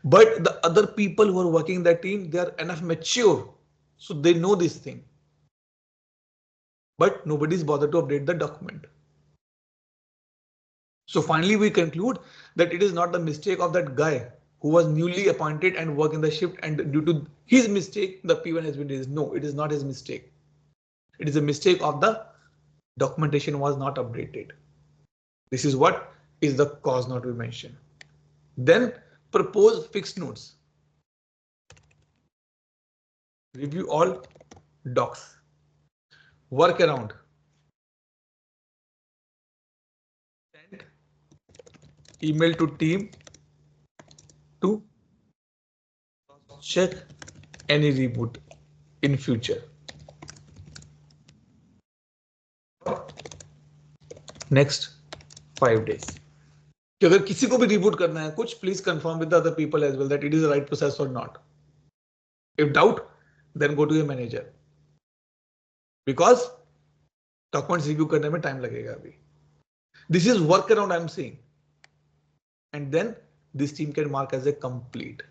But the other people who are working in that team, they are enough mature, so they know this thing. But nobody's bothered to update the document. So finally, we conclude that it is not the mistake of that guy who was newly appointed and work in the shift, and due to his mistake, the P1 has been raised. No, it is not his mistake. It is a mistake of the documentation was not updated. This is what is the cause not to be mentioned. Then propose fixed notes. Review all docs. Work around. Send email to team to check any reboot in future. Next 5 days. कि अगर किसी को भी reboot करना है कुछ, please confirm with the other people as well that it is the right process or not. If doubt, then go to your manager. Because documents review करने में time लगेगा अभी. This is workaround I'm saying. And then this team can mark as a complete.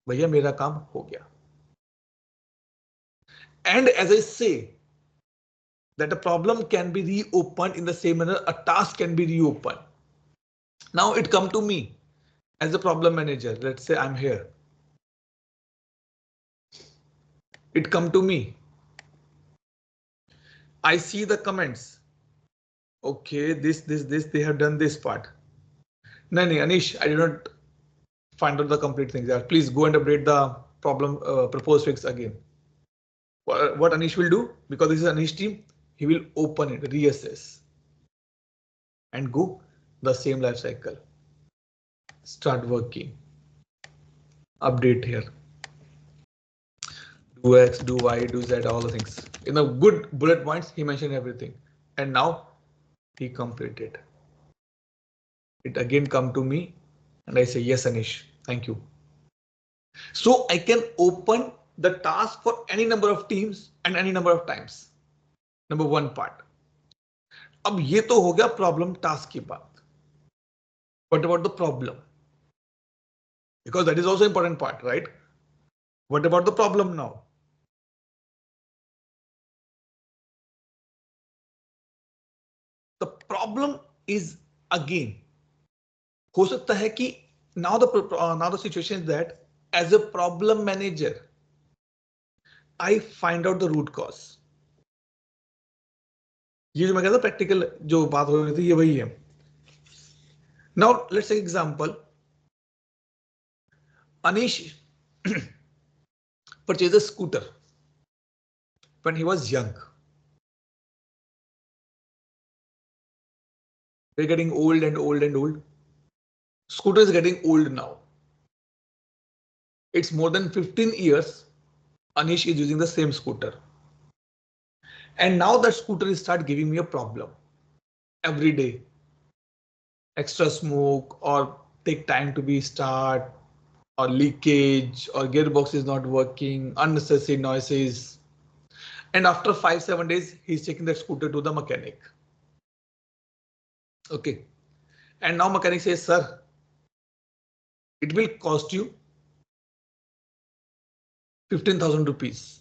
भैया मेरा काम हो गया. And as I say, that a problem can be reopened in the same manner a task can be reopened. Now it come to me as a problem manager. Let's say I'm here. It come to me. I see the comments. Okay, this, they have done this part. No, Anish, I did not find out the complete things there. Please go and update the problem proposed fix again. What Anish will do, because this is Anish team, he will open it, reassess, and go the same life cycle. Start working. Update here. Do X, do Y, do Z, all the things. In the good bullet points, he mentioned everything. And now he completed. It again come to me and I say, yes, Anish, thank you. So I can open the task for any number of teams and any number of times. Number one part. अब ये तो हो गया problem task की बात. What about the problem? Because that is also important part, right? What about the problem now? The problem is again, हो सकता है कि now the situation is that as a problem manager, I find out the root cause. ये जो मैं कहता practical जो बात हो रही थी ये वही है. Now let's take example. Anish purchased a scooter when he was young. We're getting old and old and old. Scooter is getting old now. It's more than 15 years Anish is using the same scooter. And now that scooter is start giving me a problem every day. Extra smoke or take time to be start or leakage or gearbox is not working, unnecessary noises. And after 5-7 days, he's taking that scooter to the mechanic. Okay. And now mechanic says, sir, it will cost you 15,000 rupees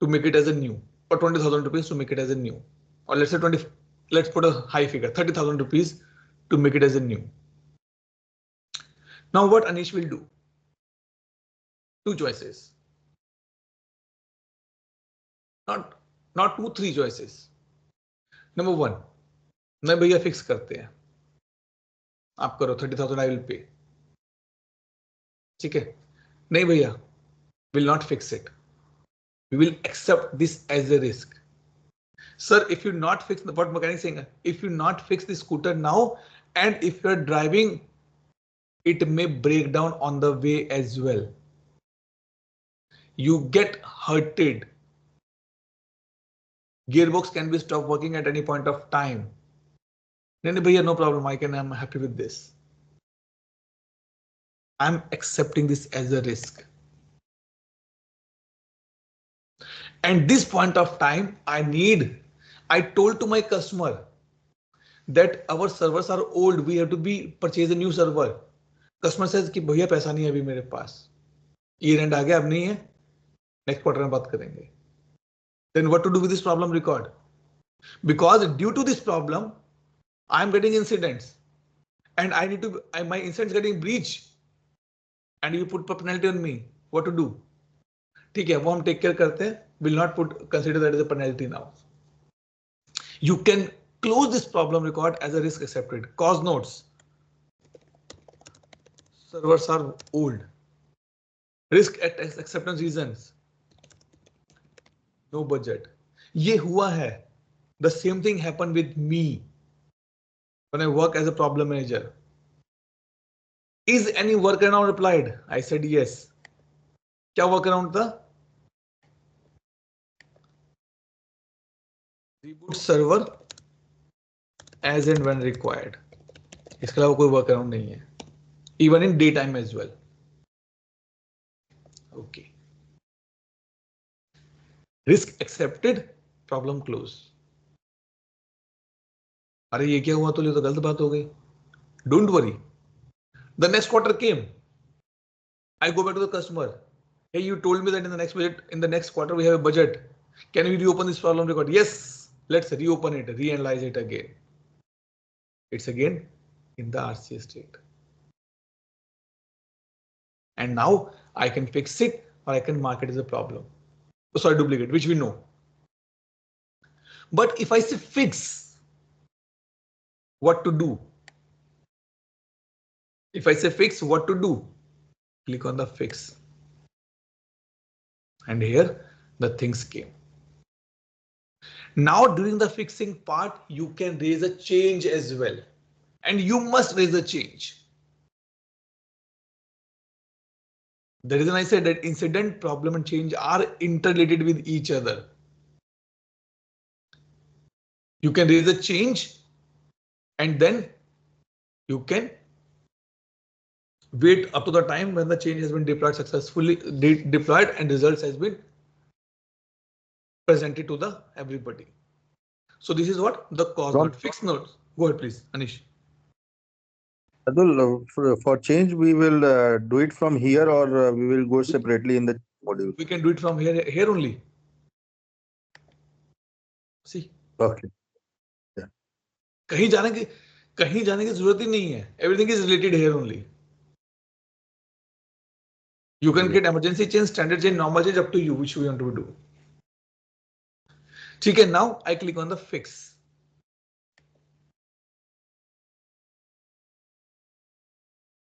to make it as a new, or 20,000 rupees to make it as a new, or let's say 20, let's put a high figure, 30,000 rupees to make it as a new. Now what Anish will do? Two choices. Not 2-3 choices. Number 1, नहीं भैया fix करते हैं, आप करो 30,000 I will pay. ठीक है, नहीं भैया, will not fix it. We will accept this as a risk. Sir, if you not fix what mechanic is saying, if you not fix the scooter now, and if you're driving, it may break down on the way as well. You get hurted. Gearbox can be stopped working at any point of time. No problem. I'm happy with this. I'm accepting this as a risk. And this point of time, I told to my customer that our servers are old. We have to purchase a new server. Customer says कि भैया पैसा नहीं है अभी मेरे पास. Year end आ गया, अब नहीं है. Next quarter में बात करेंगे. Then what to do with this problem record? Because due to this problem, I'm getting incidents, and my incidents getting breached, and you put penalty on me. What to do? ठीक है, वो हम take care करते हैं. Will not consider that as a penalty now. You can close this problem record as a risk accepted. Cause notes. Servers are old. Risk acceptance reasons. No budget. ये हुआ है. The same thing happened with me when I work as a problem manager. Is any workaround applied? I said yes. क्या workaround था? Reboot server as and when required. इसके अलावा कोई workaround नहीं है. Even in daytime as well. Okay. Risk accepted, problem closed. अरे ये क्या हुआ, तो ये तो गलत बात हो गई. Don't worry. The next quarter came. I go back to the customer. Hey, you told me that in the next quarter we have a budget. Can we reopen this problem record? Yes, let's reopen it, reanalyze it again. It's again in the RCA state. And now I can fix it or I can mark it as a problem. Oh, sorry, duplicate, which we know. But if I say fix, what to do? If I say fix, what to do? Click on the fix. And here the things came. Now during the fixing part, you can raise a change as well. And you must raise a change. The reason I said that incident, problem and change are interrelated with each other. You can raise a change and then you can wait up to the time when the change has been deployed successfully, deployed and results has been presented to the everybody. So this is what the cause Don't- node, fixed node. Go ahead, please, Anish. Atul, for change, we will do it from here, or we will go separately in the module. We can do it from here only. See. Okay. कहीं जाने की जरूरत ही नहीं है. Everything is related here only. You can get emergency change, standard change, normal change, up to you, which we want to do. ठीक है, now I click on the fix.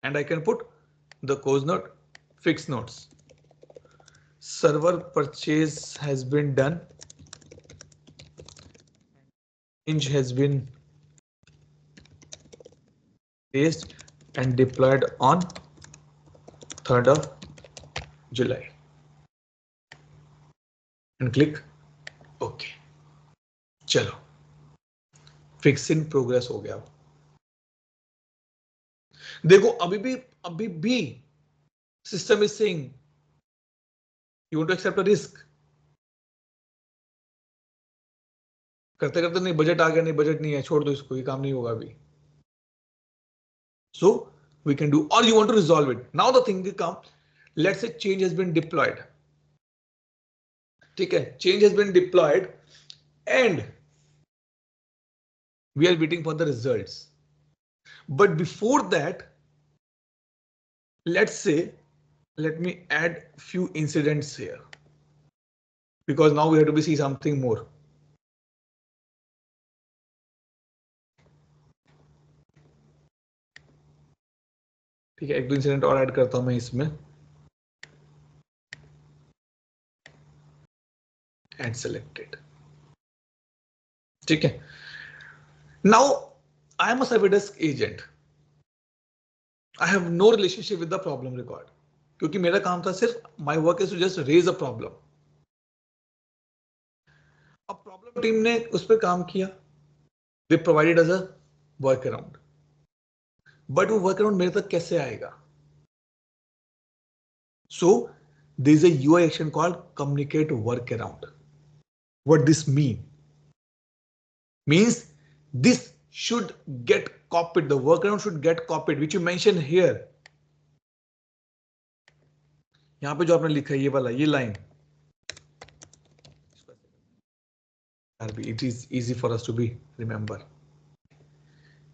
And I can put the cause node, fix nodes. Server purchase has been done. Change has been raised and deployed on 3rd of July. And click OK. चलो, fix in progress हो गया. देखो अभी भी system is saying you want to accept a risk. करते करते नहीं, budget आ गया, नहीं बजट नहीं है, छोड़ दो इसको, ये काम नहीं होगा अभी. So we can do, or you want to resolve it. Now the thing will come. Let's say change has been deployed. ठीक है, change has been deployed and we are waiting for the results. But before that, let's say, let me add few incidents here, because now we have to see something more. ठीक है, एक दो incident और add करता हूं मैं इसमें. Add selected. ठीक है, now I am a server desk agent. I have no relationship with the problem record, क्योंकि मेरा काम था सिर्फ my work is to just raise a problem. अब प्रॉब्लम टीम ने उस पर काम किया, they provided as a workaround. But वो वर्क अराउंड मेरे तक कैसे आएगा? So there is a UI action called communicate workaround. What this means this should get copied, the workaround should get copied, which you mention here. यहां पे जो आपने लिखा है ये वाला, ये line, it is easy for us to be remember.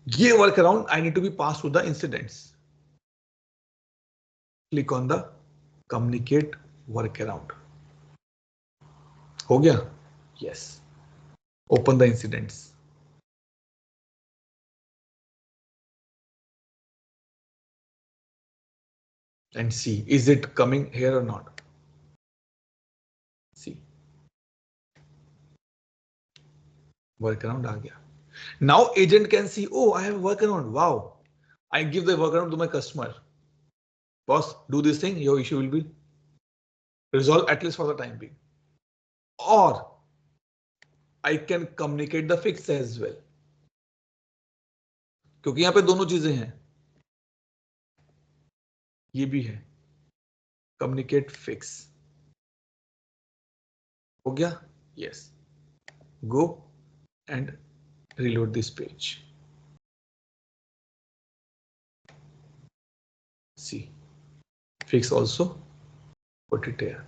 ये workaround I need to be passed to the incidents. Click on the communicate workaround. हो गया? Yes. Open the incidents. And see, is it coming here or not? See, workaround आ गया. Now agent can see, oh, I have a workaround. Wow. I give the workaround to my customer. Boss, do this thing, your issue will be resolved, at least for the time being. Or I can communicate the fix as well. क्योंकि यहां पे दोनों चीजें हैं, ये भी है communicate fix. हो गया? Yes. Go and reload this page. See, fix also, put it here.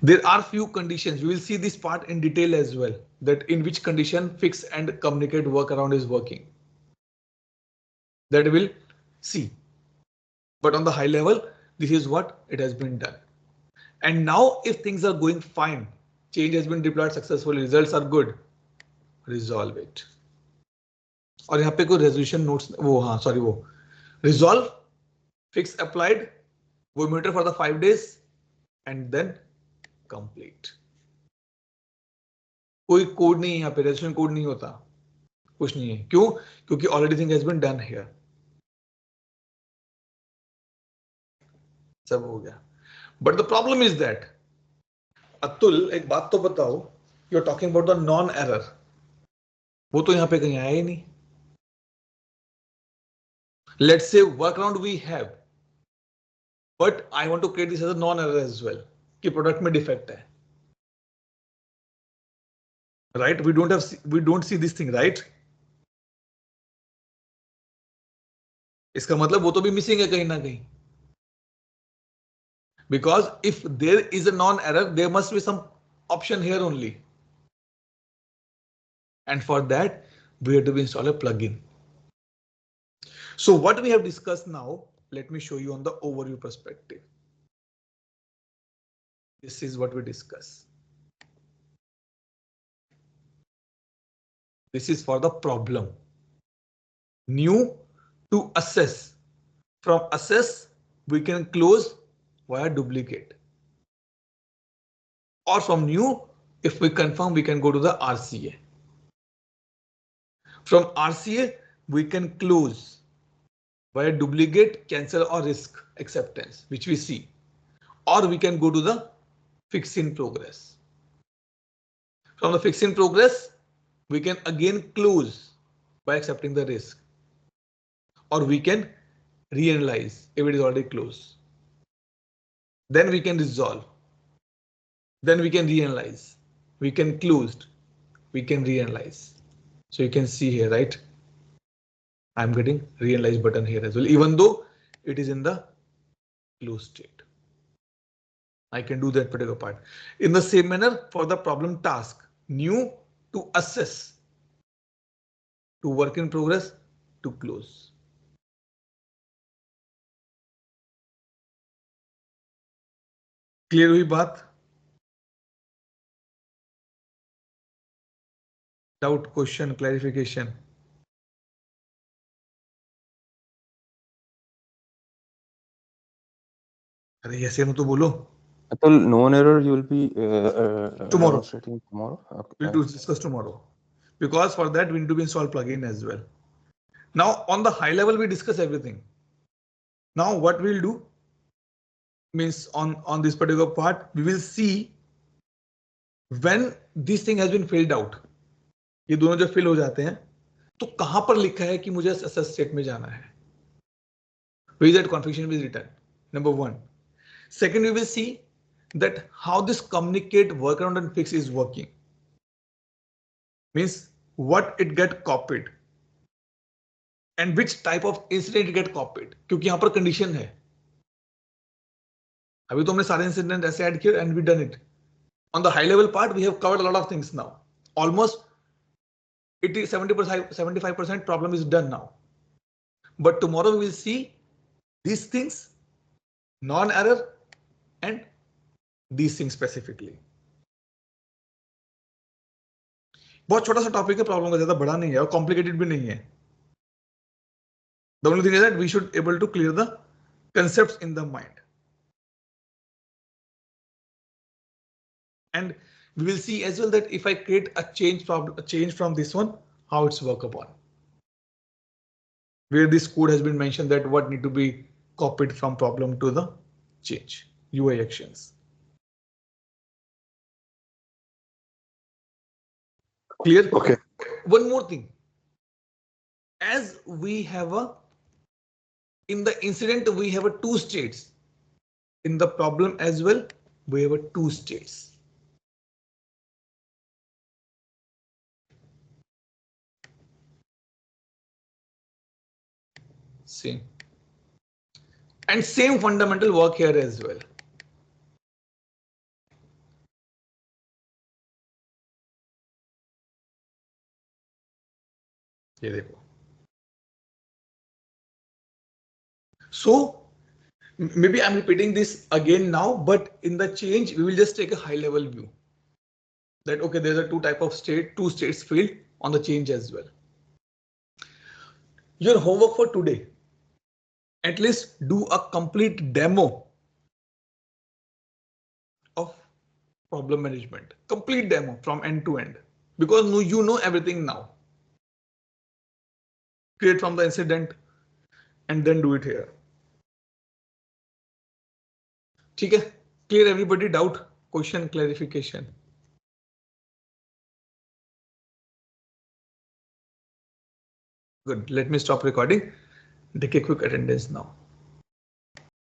There are few conditions. We will see this part in detail as well, that in which condition fix and communicate workaround is working. That we'll see. But on the high level, this is what it has been done. And now if things are going fine, change has been deployed successfully, results are good, resolve it. और यहाँ पे कोई resolution notes, वो हाँ sorry, वो resolve, fix applied, वो monitor for the 5 days and then complete. कोई code नहीं है यहाँ पे, resolution कोड नहीं होता, कुछ नहीं है. क्यों? क्योंकि already thing has been done here. सब हो गया. But the problem is that, Atul एक बात तो बताओ, you're talking about the non-error. वो तो यहाँ पे कहीं आया ही नहीं. Let's say workaround we have, but I want to create this as a non-error as well, कि product में defect है. right? We don't see this thing, right? इसका मतलब वो तो भी मिसिंग है कहीं ना कहीं. Because if there is a non-error, there must be some option here only. And for that, we have to install a plugin. So what we have discussed now, let me show you on the overview perspective. This is what we discuss. This is for the problem. New to assess. From assess, we can close via duplicate. Or from new, if we confirm, we can go to the RCA. From RCA, we can close via duplicate, cancel or risk acceptance, which we see. Or we can go to the fix in progress. From the fix in progress, we can again close by accepting the risk. Or we can reanalyze if it is already closed. Then we can resolve. Then we can reanalyze. We can closed. We can reanalyze. So you can see here, right? I'm getting reanalyze button here as well, even though it is in the closed state. I can do that particular part. In the same manner for the problem task, new to assess, to work in progress, to close. Clear हुई बात? Doubt, question, clarification? अरे ऐसे में तो बोलो. Atul, known error you will be Tomorrow. demonstrating tomorrow. Okay. We'll discuss tomorrow. Because for that we need to install plugin as well. Now on the high level we discuss everything. Now what we'll do means on this particular part we will see when this thing has been filled out. ये दोनों जब fill हो जाते हैं तो कहां पर लिखा है कि मुझे assess state में जाना है. Where is that configuration is written? Number one. Second, we will see that how this communicate workaround and fix is working. Means what it get copied and which type of incident it get copied. क्योंकि यहाँ पर condition है. अभी तो हमने सारे incident ऐसे add किए and we done it. On the high level part, we have covered a lot of things now. Almost 70%, 75% problem is done now. But tomorrow we will see these things, non-error and these things specifically. बहुत छोटा सा topic है, problem का ज्यादा बड़ा नहीं है और कॉम्प्लिकेटेड भी नहीं है. The only thing is that we should able to clear the concepts in the mind. And we will see as well that if I create a change from this one, how it's work upon. Where this code has been mentioned that what need to be copied from problem to the change, UI actions. Clear? Okay. One more thing. As we have in the incident, we have two states. In the problem as well, we have two states. Same. And same fundamental work here as well. ये देखो. So maybe I'm repeating this again now, but in the change, we will just take a high level view. That okay, there's a two states field on the change as well. Your homework for today, at least do a complete demo of problem management, complete demo from end to end, because you know everything now. Create from the incident and then do it here. ठीक है? Clear everybody? Doubt, question, clarification? Good. Let me stop recording. Take a quick attendance now.